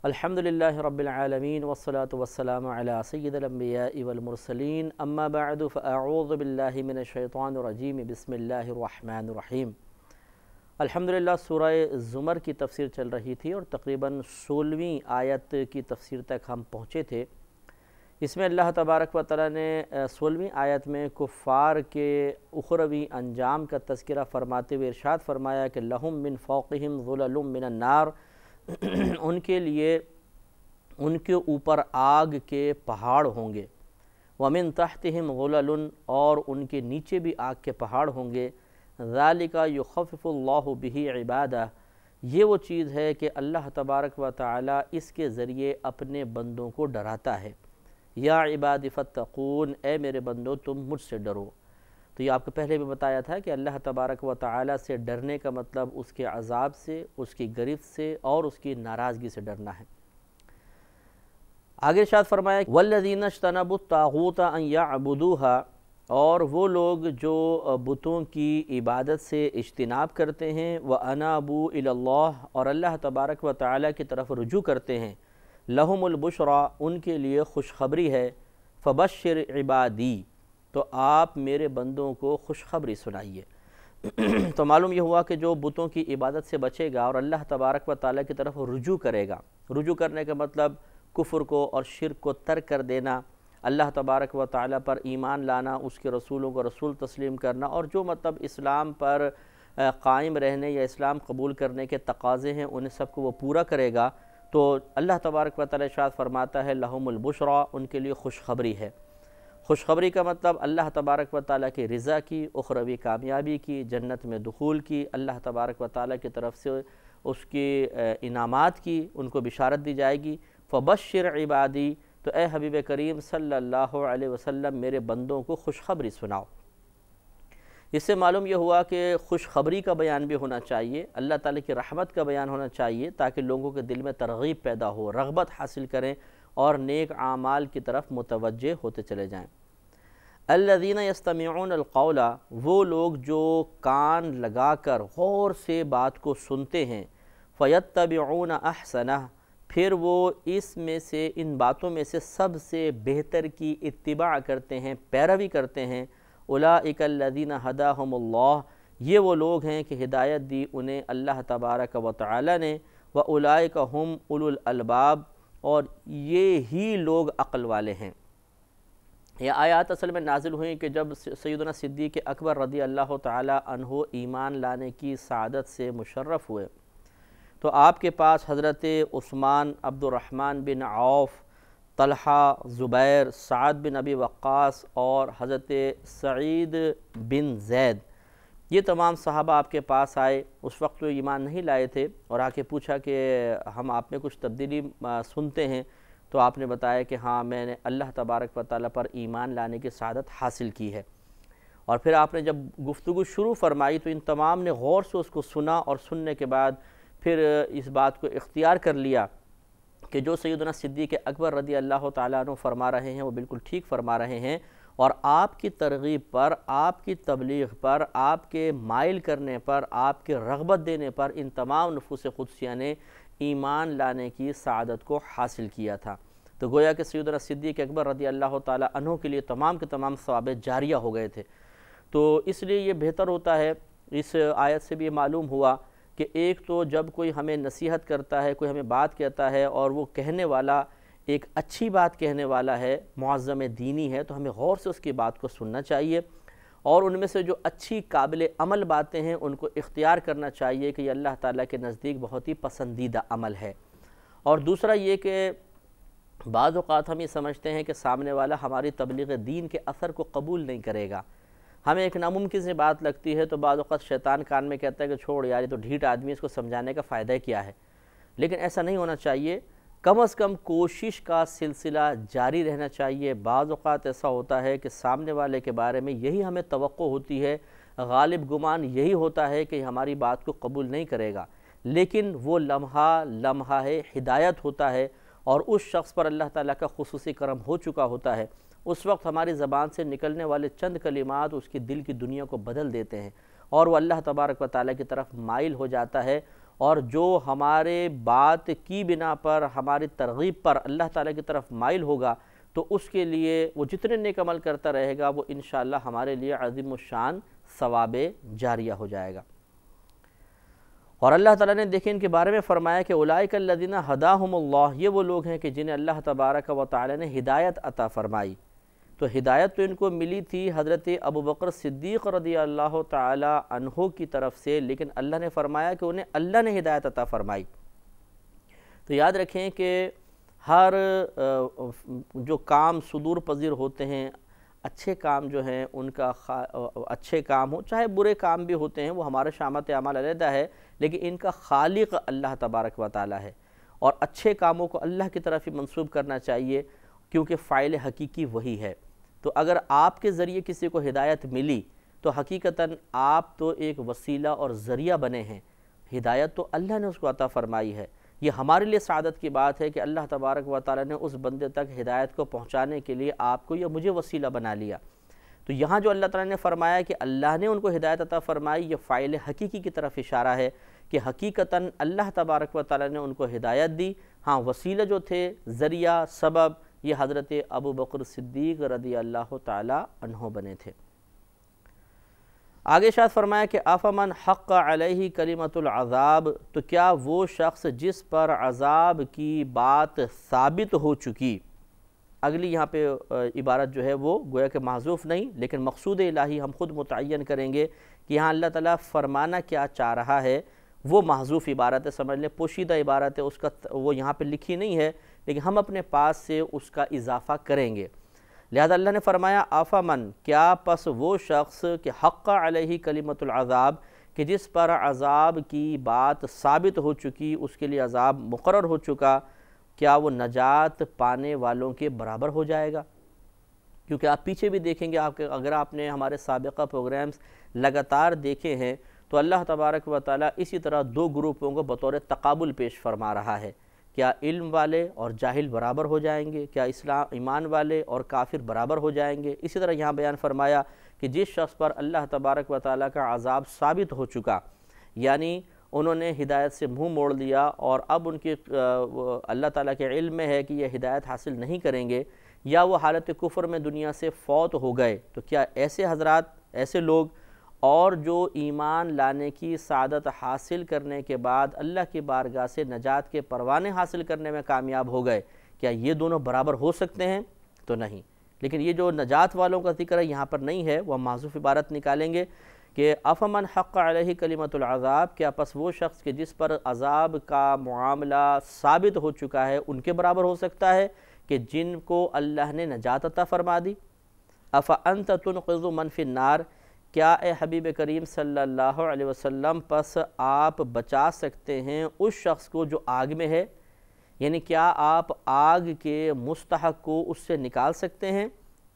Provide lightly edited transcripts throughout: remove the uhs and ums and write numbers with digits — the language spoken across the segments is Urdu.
الحمدللہ رب العالمین والصلاة والسلام علی سید الانبیاء والمرسلین اما بعد فاعوذ باللہ من الشیطان الرجیم بسم اللہ الرحمن الرحیم۔ الحمدللہ سورہ زمر کی تفسیر چل رہی تھی اور تقریباً 16ویں آیت کی تفسیر تک ہم پہنچے تھے۔ اس میں اللہ تبارک و تعالیٰ نے 16ویں آیت میں کفار کے اخروی انجام کا تذکرہ فرماتے ہوئے ارشاد فرمایا کہ لہم من فوقہم ظلل من النار، ان کے لیے ان کے اوپر آگ کے پہاڑ ہوں گے، ومن تحتہم غلل، اور ان کے نیچے بھی آگ کے پہاڑ ہوں گے۔ ذالک یخفف اللہ بہ عبادہ، یہ وہ چیز ہے کہ اللہ تبارک و تعالی اس کے ذریعے اپنے بندوں کو ڈراتا ہے۔ یا عباد فاتقون، اے میرے بندو تم مجھ سے ڈرو۔ تو یہ آپ کو پہلے بھی بتایا تھا کہ اللہ تبارک و تعالی سے ڈرنے کا مطلب اس کے عذاب سے، اس کی گرفت سے اور اس کی ناراضگی سے ڈرنا ہے۔ آگے ارشاد فرمایا والذین اجتنبوا الطاغوت ان یعبدوها، اور وہ لوگ جو بتوں کی عبادت سے اجتناب کرتے ہیں، وانابوا الی اللہ، اور اللہ تبارک و تعالی کی طرف رجوع کرتے ہیں، لہم البشری، ان کے لیے خوشخبری ہے، فبشر عبادی، تو آپ میرے بندوں کو خوشخبری سنائیے۔ تو معلوم یہ ہوا کہ جو بتوں کی عبادت سے بچے گا اور اللہ تبارک و تعالیٰ کی طرف رجوع کرے گا، رجوع کرنے کا مطلب کفر کو اور شرک کو ترک کر دینا، اللہ تبارک و تعالیٰ پر ایمان لانا، اس کے رسولوں کو رسول تسلیم کرنا، اور جو مطلب اسلام پر قائم رہنے یا اسلام قبول کرنے کے تقاضے ہیں ان سب کو وہ پورا کرے گا، تو اللہ تبارک و تعالیٰ ارشاد فرماتا ہے لہم البشری، ان کے لیے خوشخبری ہے۔ خوشخبری کا مطلب اللہ تبارک و تعالیٰ کی رضا کی، اخروی کامیابی کی، جنت میں دخول کی، اللہ تبارک و تعالیٰ کی طرف سے اس کی انعامات کی ان کو بشارت دی جائے گی۔ فبشر عبادی، تو اے حبیب کریم صلی اللہ علیہ وسلم میرے بندوں کو خوشخبری سناؤ۔ اس سے معلوم یہ ہوا کہ خوشخبری کا بیان بھی ہونا چاہیے، اللہ تعالیٰ کی رحمت کا بیان ہونا چاہیے، تاکہ لوگوں کے دل میں ترغیب پیدا ہو، رغبت حاصل کریں اور نیک اعمال کی طرف متوجہ ہوتے چلے جائیں۔ الذین یستمعون القول، وہ لوگ جو کان لگا کر غور سے بات کو سنتے ہیں، فیتبعون احسنہ، پھر وہ اس میں سے ان باتوں میں سے سب سے بہتر کی اتباع کرتے ہیں، پیروی کرتے ہیں۔ اولئک الذین ہداہم اللہ، یہ وہ لوگ ہیں کہ ہدایت دی انہیں اللہ تبارک و تعالی نے، واولئک ہم اولو الالباب، اور یہ ہی لوگ عقل والے ہیں۔ یہ آیات اصل میں نازل ہوئیں کہ جب سیدنا صدیق اکبر رضی اللہ تعالی عنہ ایمان لانے کی سعادت سے مشرف ہوئے، تو آپ کے پاس حضرت عثمان، عبد الرحمن بن عوف، طلحہ، زبیر، سعد بن ابی وقاص اور حضرت سعید بن زید، یہ تمام صحابہ آپ کے پاس آئے۔ اس وقت وہ ایمان نہیں لائے تھے، اور آ کے پوچھا کہ ہم آپ میں کچھ تبدیلی سنتے ہیں، تو آپ نے بتایا کہ ہاں میں نے اللہ تبارک و تعالیٰ پر ایمان لانے کی سعادت حاصل کی ہے۔ اور پھر آپ نے جب گفتگو شروع فرمائی تو ان تمام نے غور سے اس کو سنا، اور سننے کے بعد پھر اس بات کو اختیار کر لیا کہ جو سیدنا صدیق اکبر رضی اللہ تعالیٰ عنہ فرما رہے ہیں وہ بالکل ٹھیک فرما رہے ہیں، اور آپ کی ترغیب پر، آپ کی تبلیغ پر، آپ کے مائل کرنے پر، آپ کے رغبت دینے پر ان تمام نفوس قدسیہ نے ایمان لانے کی سعادت کو حاصل کیا تھا۔ تو گویا کہ سیدنا صدیق اکبر رضی اللہ تعالیٰ عنہ کے لیے تمام کے تمام ثواب جاریہ ہو گئے تھے۔ تو اس لیے یہ بہتر ہوتا ہے، اس آیت سے بھی معلوم ہوا کہ ایک تو جب کوئی ہمیں نصیحت کرتا ہے، کوئی ہمیں بات کہتا ہے، اور وہ کہنے والا ایک اچھی بات کہنے والا ہے، معظم دینی ہے، تو ہمیں غور سے اس کی بات کو سننا چاہیے، اور ان میں سے جو اچھی قابل عمل باتیں ہیں ان کو اختیار کرنا چاہیے کہ یہ اللہ تعالیٰ کے نزدیک بہت ہی پسندیدہ عمل ہے۔ اور دوسرا یہ کہ بعض اوقات ہم یہ سمجھتے ہیں کہ سامنے والا ہماری تبلیغ دین کے اثر کو قبول نہیں کرے گا، ہمیں ایک ناممکن سی بات لگتی ہے، تو بعض اوقات شیطان کان میں کہتا ہے کہ چھوڑ یار، یہ تو ڈھیٹ آدمی، اس کو سمجھانے کا فائدہ کیا ہے۔ لیکن ایسا نہیں ہونا چاہیے، کم از کم کوشش کا سلسلہ جاری رہنا چاہیے۔ بعض اوقات ایسا ہوتا ہے کہ سامنے والے کے بارے میں یہی ہمیں توقع ہوتی ہے، غالب گمان یہی ہوتا ہے کہ ہماری بات کو قبول نہیں کرے گا، لیکن وہ لمحہ ہے ہدایت ہوتا ہے، اور اس شخص پر اللہ تعالیٰ کا خصوصی کرم ہو چکا ہوتا ہے۔ اس وقت ہماری زبان سے نکلنے والے چند کلمات اس کی دل کی دنیا کو بدل دیتے ہیں، اور وہ اللہ تبارک و تعالیٰ کی طرف مائل ہو جاتا ہے، اور جو ہمارے بات کی بنا پر ہماری ترغیب پر اللہ تعالیٰ کی طرف مائل ہوگا تو اس کے لیے وہ جتنے نیک عمل کرتا رہے گا وہ انشاءاللہ ہمارے لیے عظیم الشان ثواب جاریہ ہو جائے گا۔ اور اللہ تعالیٰ نے دیکھیں ان کے بارے میں فرمایا کہ اولئک الذین ھداھم اللہ، یہ وہ لوگ ہیں کہ جنہیں اللہ تبارک و تعالیٰ نے ہدایت عطا فرمائی۔ تو ہدایت تو ان کو ملی تھی حضرت ابوبکر صدیق رضی اللہ تعالی عنہ کی طرف سے، لیکن اللہ نے فرمایا کہ انہیں اللہ نے ہدایت عطا فرمائی۔ تو یاد رکھیں کہ ہر جو کام صدور پذیر ہوتے ہیں، اچھے کام جو ہیں ان کا اچھے کام ہو چاہے برے کام بھی ہوتے ہیں، وہ ہمارے شامت اعمال علیحدہ ہے، لیکن ان کا خالق اللہ تبارک و تعالی ہے، اور اچھے کاموں کو اللہ کی طرف ہی منسوب کرنا چاہیے کیونکہ فاعل حقیقی وہی ہے۔ تو اگر آپ کے ذریعے کسی کو ہدایت ملی تو حقیقتاً آپ تو ایک وسیلہ اور ذریعہ بنے ہیں، ہدایت تو اللہ نے اس کو عطا فرمائی ہے۔ یہ ہمارے لیے سعادت کی بات ہے کہ اللہ تبارک و تعالی نے اس بندے تک ہدایت کو پہنچانے کے لیے آپ کو یا مجھے وسیلہ بنا لیا۔ تو یہاں جو اللہ تعالی نے فرمایا کہ اللہ نے ان کو ہدایت عطا فرمائی، یہ فاعل حقیقی کی طرف اشارہ ہے کہ حقیقتاً اللہ تبارک و تعالی نے ان کو ہدایت دی، ہاں وسیلہ جو تھے، ذریعہ، سبب، یہ حضرت ابوبکر صدیق رضی اللہ تعالی عنہ بنے تھے۔ آگے ارشاد فرمایا کہ افمن حق علیہ کلمۃ العذاب، تو کیا وہ شخص جس پر عذاب کی بات ثابت ہو چکی، اگلی یہاں پہ عبارت جو ہے وہ گویا کہ محذوف نہیں لیکن مقصود الہی ہم خود متعین کریں گے کہ یہاں اللہ تعالیٰ فرمانا کیا چاہ رہا ہے، وہ محذوف عبارت ہے، سمجھ لیں پوشیدہ عبارت ہے، اس کا وہ یہاں پہ لکھی نہیں ہے لیکن ہم اپنے پاس سے اس کا اضافہ کریں گے۔ لہذا اللہ نے فرمایا آفامن، کیا پس وہ شخص کہ حق علیہ کلمۃ العذاب، کہ جس پر عذاب کی بات ثابت ہو چکی، اس کے لیے عذاب مقرر ہو چکا، کیا وہ نجات پانے والوں کے برابر ہو جائے گا؟ کیونکہ آپ پیچھے بھی دیکھیں گے، اگر آپ نے ہمارے سابقہ پروگرامز لگاتار دیکھے ہیں تو اللہ تبارک و تعالیٰ اسی طرح دو گروپوں کو بطور تقابل پیش فرما رہا ہے۔ کیا علم والے اور جاہل برابر ہو جائیں گے؟ کیا ایمان والے اور کافر برابر ہو جائیں گے؟ اسی طرح یہاں بیان فرمایا کہ جس شخص پر اللہ تبارک و تعالیٰ کا عذاب ثابت ہو چکا، یعنی انہوں نے ہدایت سے منہ موڑ لیا اور اب ان کی اللہ تعالیٰ کے علم میں ہے کہ یہ ہدایت حاصل نہیں کریں گے، یا وہ حالت کفر میں دنیا سے فوت ہو گئے، تو کیا ایسے حضرات، ایسے لوگ اور جو ایمان لانے کی سعادت حاصل کرنے کے بعد اللہ کی بارگاہ سے نجات کے پروانے حاصل کرنے میں کامیاب ہو گئے، کیا یہ دونوں برابر ہو سکتے ہیں؟ تو نہیں۔ لیکن یہ جو نجات والوں کا ذکر ہے یہاں پر نہیں ہے، وہ محذوف عبارت نکالیں گے کہ افمن حق علیہ کلمۃ العذاب، کیا پس وہ شخص کہ جس پر عذاب کا معاملہ ثابت ہو چکا ہے ان کے برابر ہو سکتا ہے کہ جن کو اللہ نے نجات عطا فرما دی؟ افانت تنقذ من فی النار، کیا اے حبیب کریم صلی اللہ علیہ وسلم پس آپ بچا سکتے ہیں اس شخص کو جو آگ میں ہے؟ یعنی کیا آپ آگ کے مستحق کو اس سے نکال سکتے ہیں؟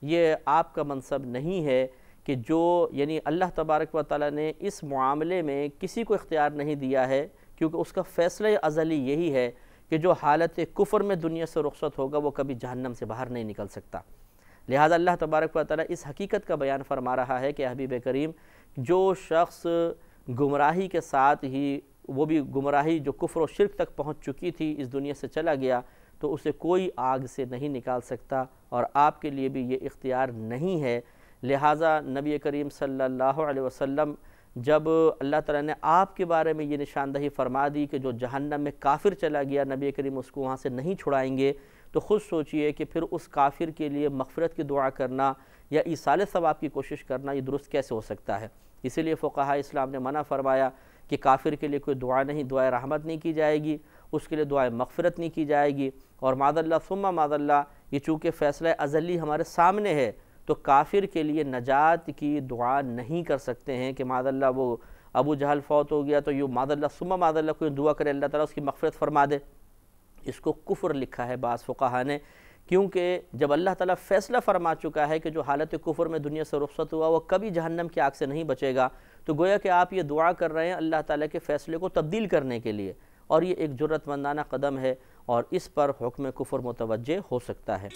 یہ آپ کا منصب نہیں ہے کہ جو یعنی اللہ تبارک و تعالیٰ نے اس معاملے میں کسی کو اختیار نہیں دیا ہے، کیونکہ اس کا فیصلہ ازلی یہی ہے کہ جو حالت کفر میں دنیا سے رخصت ہوگا وہ کبھی جہنم سے باہر نہیں نکل سکتا۔ لہذا اللہ تبارک و تعالیٰ اس حقیقت کا بیان فرما رہا ہے کہ حبیب کریم، جو شخص گمراہی کے ساتھ ہی، وہ بھی گمراہی جو کفر و شرک تک پہنچ چکی تھی، اس دنیا سے چلا گیا تو اسے کوئی آگ سے نہیں نکال سکتا، اور آپ کے لیے بھی یہ اختیار نہیں ہے۔ لہذا نبی کریم صلی اللہ علیہ وسلم جب اللہ تعالیٰ نے آپ کے بارے میں یہ نشاندہی فرما دی کہ جو جہنم میں کافر چلا گیا نبی کریم اس کو وہاں سے نہیں چھڑائیں گے، تو خود سوچئے کہ پھر اس کافر کے لیے مغفرت کی دعا کرنا یا ایصال ثواب کی کوشش کرنا یہ درست کیسے ہو سکتا ہے؟ اسی لیے فقہاء اسلام نے منع فرمایا کہ کافر کے لیے کوئی دعا نہیں، دعائے رحمت نہیں کی جائے گی، اس کے لیے دعائے مغفرت نہیں کی جائے گی، اور معاذ اللہ ثم معاذ اللہ، یہ چونکہ فیصلہ ازلی ہمارے سامنے ہے تو کافر کے لیے نجات کی دعا نہیں کر سکتے ہیں کہ معاذ اللہ وہ ابو جہل فوت ہو گیا تو یہ معاذ اللہ ثم معاذ اللہ کوئی دعا کرے اللہ تعالیٰ اس کی مغفرت فرما دے۔ اس کو کفر لکھا ہے بعض فقہاء نے، کیونکہ جب اللہ تعالیٰ فیصلہ فرما چکا ہے کہ جو حالت کفر میں دنیا سے رخصت ہوا وہ کبھی جہنم کی آگ سے نہیں بچے گا، تو گویا کہ آپ یہ دعا کر رہے ہیں اللہ تعالیٰ کے فیصلے کو تبدیل کرنے کے لیے، اور یہ ایک جرأت مندانہ قدم ہے اور اس پر حکم کفر متوجہ ہو سکتا ہے۔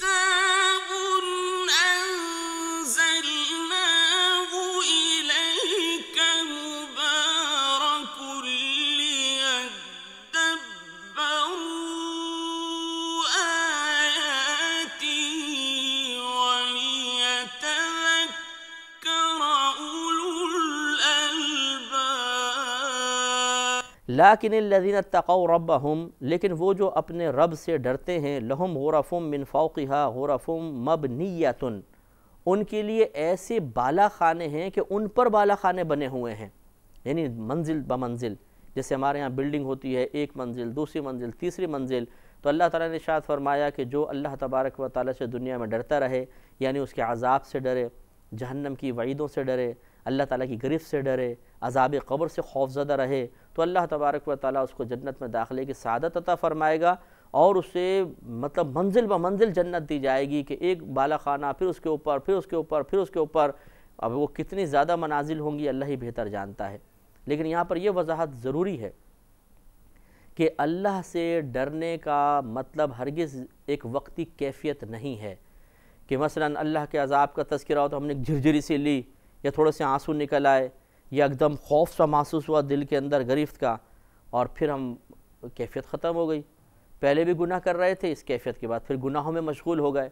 لیکن الذین اتقوا ربہم، لیکن وہ جو اپنے رب سے ڈرتے ہیں، لہم غرف من فوقہا غرف مبنیۃ، ان کے لیے ایسے بالا خانے ہیں کہ ان پر بالا خانے بنے ہوئے ہیں، یعنی منزل بمنزل، جیسے ہمارے ہاں بلڈنگ ہوتی ہے، ایک منزل، دوسری منزل، تیسری منزل، تو اللہ تعالیٰ نے ارشاد فرمایا کہ جو اللہ تبارک و تعالیٰ سے دنیا میں ڈرتا رہے، یعنی اس کے عذاب سے ڈرے، جہنم کی وعیدوں سے ڈرے، اللہ تعالیٰ کی گرفت سے ڈرے، عذاب قبر سے خوف زدہ رہے، تو اللہ تبارک و تعالیٰ اس کو جنت میں داخلے کی سعادت عطا فرمائے گا، اور اسے مطلب منزل بمنزل جنت دی جائے گی کہ ایک بالا خانہ، پھر اس کے اوپر، پھر اس کے اوپر، پھر اس کے اوپر، اب وہ کتنی زیادہ منازل ہوں گی اللہ ہی بہتر جانتا ہے۔ لیکن یہاں پر یہ وضاحت ضروری ہے کہ اللہ سے ڈرنے کا مطلب ہرگز ایک وقتی کیفیت نہیں ہے کہ مثلا اللہ کے عذاب کا تذکرہ ہو تو ہم نے ایک جھرجھری سی لی، یا تھوڑے سے آنسو نکل آئے، یا ایک دم خوف سا محسوس ہوا دل کے اندر گرفت کا، اور پھر ہم کیفیت ختم ہو گئی۔ پہلے بھی گناہ کر رہے تھے، اس کیفیت کے بعد پھر گناہوں میں مشغول ہو گئے،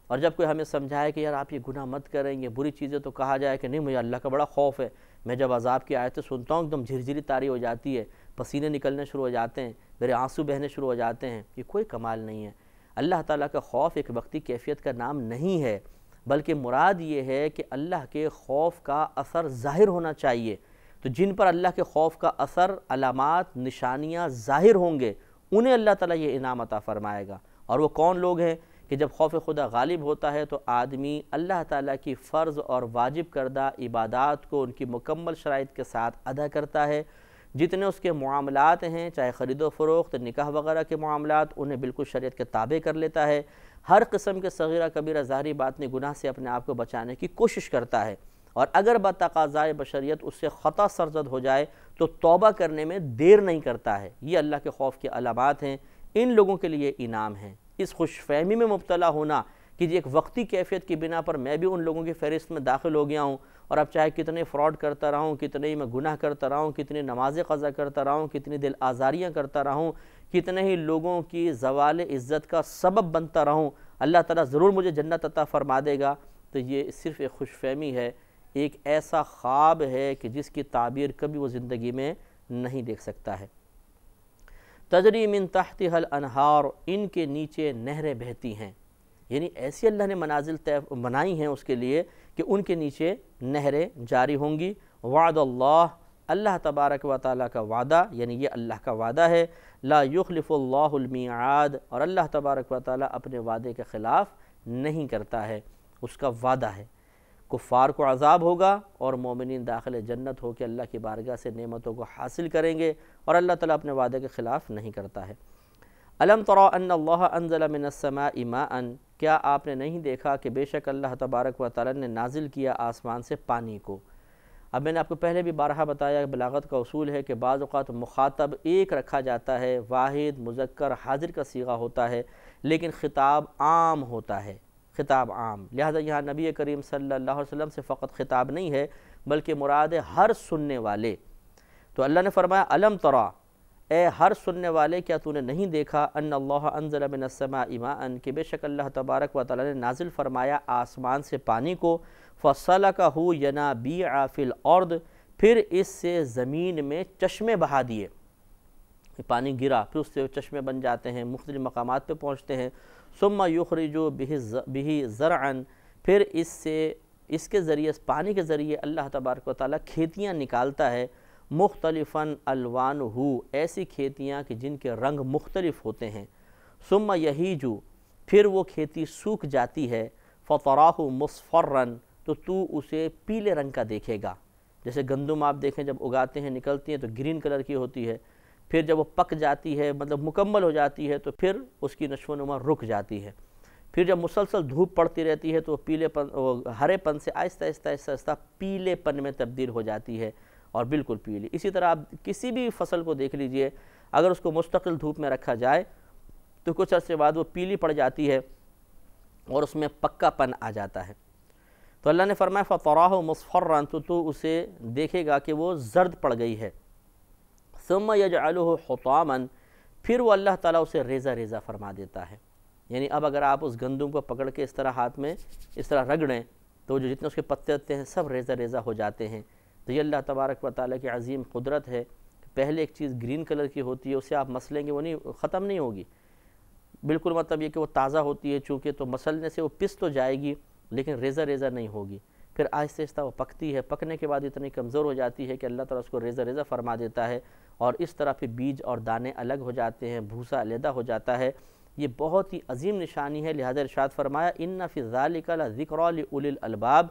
اور جب کوئی ہمیں سمجھائے کہ یار آپ یہ گناہ مت کریں، یہ بری چیزیں، تو کہا جائے کہ نہیں مجھے اللہ کا بڑا خوف ہے، میں جب عذاب کی آیتیں سنتا ہوں ایک دم جھرجھری طاری ہو جاتی ہے، پسینے نکلنے شروع ہو جاتے ہیں، میرے آنسو بہنے شروع ہو جاتے ہیں۔ یہ کوئی کمال نہیں ہے۔ اللہ تعالیٰ کا خوف ایک وقتی کیفیت کا نام نہیں ہے، بلکہ مراد یہ ہے کہ اللہ کے خوف کا اثر ظاہر ہونا چاہیے۔ تو جن پر اللہ کے خوف کا اثر، علامات، نشانیاں ظاہر ہوں گے، انہیں اللہ تعالیٰ یہ انعام عطا فرمائے گا۔ اور وہ کون لوگ ہیں کہ جب خوف خدا غالب ہوتا ہے تو آدمی اللہ تعالیٰ کی فرض اور واجب کردہ عبادات کو ان کی مکمل شرائط کے ساتھ ادا کرتا ہے، جتنے اس کے معاملات ہیں، چاہے خرید و فروخت، نکاح وغیرہ کے معاملات، انہیں بالکل شریعت کے تابع کر لیتا ہے، ہر قسم کے صغیرہ کبیرہ ظاہری باطنی گناہ سے اپنے آپ کو بچانے کی کوشش کرتا ہے، اور اگر بتقاضائے بشریت اس سے خطا سرزد ہو جائے تو توبہ کرنے میں دیر نہیں کرتا ہے۔ یہ اللہ کے خوف کی علامات ہیں، ان لوگوں کے لیے انعام ہیں۔ اس خوش فہمی میں مبتلا ہونا کہ ایک وقتی کیفیت کی بنا پر میں بھی ان لوگوں کی فہرست میں داخل ہو گیا ہوں، اور اب چاہے کتنے فراڈ کرتا رہا ہوں، کتنے ہی میں گناہ کرتا رہا ہوں، کتنی نمازیں قضا کرتا رہا ہوں، کتنی دل آزاریاں کرتا رہا ہوں، کتنے ہی لوگوں کی زوال عزت کا سبب بنتا رہا ہوں، اللہ تعالیٰ ضرور مجھے جنت عطا فرما دے گا، تو یہ صرف ایک خوش فہمی ہے، ایک ایسا خواب ہے کہ جس کی تعبیر کبھی وہ زندگی میں نہیں دیکھ سکتا ہے۔ تجری من تحتها الانہار، ان کے نیچے نہریں بہتی ہیں، یعنی ایسی اللہ نے منازل بنائی ہیں اس کے لیے کہ ان کے نیچے نہریں جاری ہوں گی۔ وعد اللہ، اللہ تبارک و تعالیٰ کا وعدہ، یعنی یہ اللہ کا وعدہ ہے، لا یخلف اللہ المیعاد، اور اللہ تبارک و تعالیٰ اپنے وعدے کے خلاف نہیں کرتا ہے، اس کا وعدہ ہے۔ کفار کو عذاب ہوگا اور مومنین داخل جنت ہو کے اللہ کی بارگاہ سے نعمتوں کو حاصل کریں گے، اور اللہ تعالیٰ اپنے وعدے کے خلاف نہیں کرتا ہے۔ الم ترى ان اللہ انزل من السماء ماء، کیا آپ نے نہیں دیکھا کہ بے شک اللہ تبارک و تعالیٰ نے نازل کیا آسمان سے پانی کو۔ اب میں نے آپ کو پہلے بھی بارہا بتایا، بلاغت کا اصول ہے کہ بعض اوقات مخاطب ایک رکھا جاتا ہے، واحد مذکر حاضر کا صیغہ ہوتا ہے، لیکن خطاب عام ہوتا ہے، خطاب عام، لہذا یہاں نبی کریم صلی اللہ علیہ وسلم سے فقط خطاب نہیں ہے بلکہ مراد ہے ہر سننے والے۔ تو اللہ نے فرمایا الم ترى، اے ہر سننے والے کیا تو نے نہیں دیکھا، ان اللہ انزل من السماء ماء، کہ بے شک اللہ تبارک و تعالیٰ نے نازل فرمایا آسمان سے پانی کو، فسلکہ ینابیع فی الارض، پھر اس سے زمین میں چشمے بہا دیے، پانی گرا پھر اس سے چشمے بن جاتے ہیں، مختلف مقامات پہ پہنچتے ہیں، ثم یخرج بہ زرعا، پھر اس کے ذریعے، پانی کے ذریعے اللہ تبارک و تعالیٰ کھیتیاں نکالتا ہے، مختلفاً الوانہ، ایسی کھیتیاں کہ جن کے رنگ مختلف ہوتے ہیں، ثم یہیج، پھر وہ کھیتی سوکھ جاتی ہے، فتراہ مصفرا، تو اسے پیلے رنگ کا دیکھے گا، جیسے گندم آپ دیکھیں جب اگاتے ہیں نکلتی ہیں تو گرین کلر کی ہوتی ہے، پھر جب وہ پک جاتی ہے مطلب مکمل ہو جاتی ہے تو پھر اس کی نشو و نما رک جاتی ہے، پھر جب مسلسل دھوپ پڑتی رہتی ہے تو پیلے پن، ہرے پن سے آہستہ آہستہ پیلے پن میں تبدیل ہو جاتی ہے، اور بالکل پیلی۔ اسی طرح آپ کسی بھی فصل کو دیکھ لیجئے، اگر اس کو مستقل دھوپ میں رکھا جائے تو کچھ عرصے بعد وہ پیلی پڑ جاتی ہے اور اس میں پکا پن آ جاتا ہے۔ تو اللہ نے فرمایا فَطَرَاهُ مُصْفَرًا، تو اسے دیکھے گا کہ وہ زرد پڑ گئی ہے، ثُمَّ يَجْعَلُهُ حُطَامًا، پھر وہ اللہ تعالیٰ اسے ریزہ ریزہ فرما دیتا ہے۔ یعنی اب اگر آپ اس گندم کو پکڑ کے اس طرح ہاتھ میں اس طرح رگڑیں تو جو جتنے اس کے پتے ہوتے ہیں سب ریزہ ریزہ ہو جاتے ہیں۔ تو یہ اللہ تبارک و تعالیٰ کی عظیم قدرت ہے کہ پہلے ایک چیز گرین کلر کی ہوتی ہے، اسے آپ مسلیں گے وہ نہیں ختم نہیں ہوگی، بالکل مطلب یہ کہ وہ تازہ ہوتی ہے چونکہ تو مسلنے سے وہ پس تو جائے گی لیکن ریزہ ریزہ نہیں ہوگی، پھر آہستہ آہستہ وہ پکتی ہے، پکنے کے بعد اتنی کمزور ہو جاتی ہے کہ اللہ تعالیٰ اس کو ریزہ ریزہ فرما دیتا ہے، اور اس طرح پھر بیج اور دانے الگ ہو جاتے ہیں، بھوسا علیحدہ ہو جاتا ہے۔ یہ بہت ہی عظیم نشانی ہے، لہذا ارشاد فرمایا ان فی ذالک لذکری لاولی الالباب،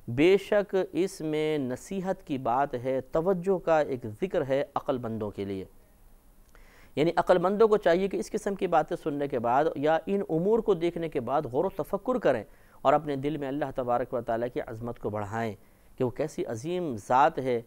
بے شک اس میں نصیحت کی بات ہے، توجہ کا ایک ذکر ہے عقل مندوں کے لیے۔ یعنی عقل مندوں کو چاہیے کہ اس قسم کی باتیں سننے کے بعد یا ان امور کو دیکھنے کے بعد غور و تفکر کریں اور اپنے دل میں اللہ تبارک و تعالیٰ کی عظمت کو بڑھائیں کہ وہ کیسی عظیم ذات ہے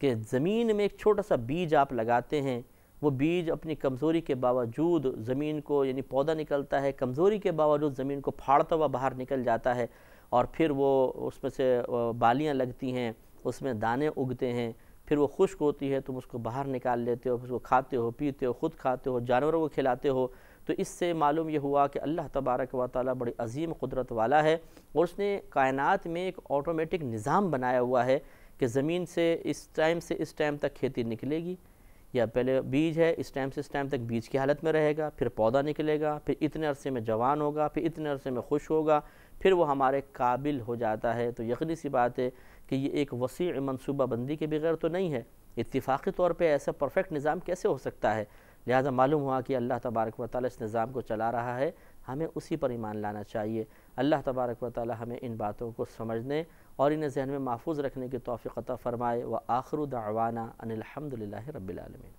کہ زمین میں ایک چھوٹا سا بیج آپ لگاتے ہیں، وہ بیج اپنی کمزوری کے باوجود زمین کو یعنی پودا نکلتا ہے، کمزوری کے باوجود زمین کو پھاڑتا ہوا باہر نکل جاتا ہے، اور پھر وہ اس میں سے بالیاں لگتی ہیں، اس میں دانے اگتے ہیں، پھر وہ خشک ہوتی ہے، تم اس کو باہر نکال لیتے ہو، اس کو کھاتے ہو، پیتے ہو، خود کھاتے ہو، جانوروں کو کھلاتے ہو۔ تو اس سے معلوم یہ ہوا کہ اللہ تبارک و تعالیٰ بڑی عظیم قدرت والا ہے، اور اس نے کائنات میں ایک آٹومیٹک نظام بنایا ہوا ہے کہ زمین سے اس ٹائم تک کھیتی نکلے گی، یا پہلے بیج ہے اس ٹائم سے اس ٹائم تک بیج کی حالت میں رہے گا، پھر پودا نکلے گا، پھر اتنے عرصے میں جوان ہوگا، پھر اتنے عرصے میں خشک ہوگا، پھر وہ ہمارے قابل ہو جاتا ہے۔ تو یقینی سی بات ہے کہ یہ ایک وسیع منصوبہ بندی کے بغیر تو نہیں ہے، اتفاقی طور پہ ایسا پرفیکٹ نظام کیسے ہو سکتا ہے؟ لہذا معلوم ہوا کہ اللہ تبارک و تعالیٰ اس نظام کو چلا رہا ہے، ہمیں اسی پر ایمان لانا چاہیے۔ اللہ تبارک و تعالیٰ ہمیں ان باتوں کو سمجھنے اور انہیں ذہن میں محفوظ رکھنے کی توفیق عطا فرمائے۔ وآخر دعوانا ان الحمد للہ رب العالمین۔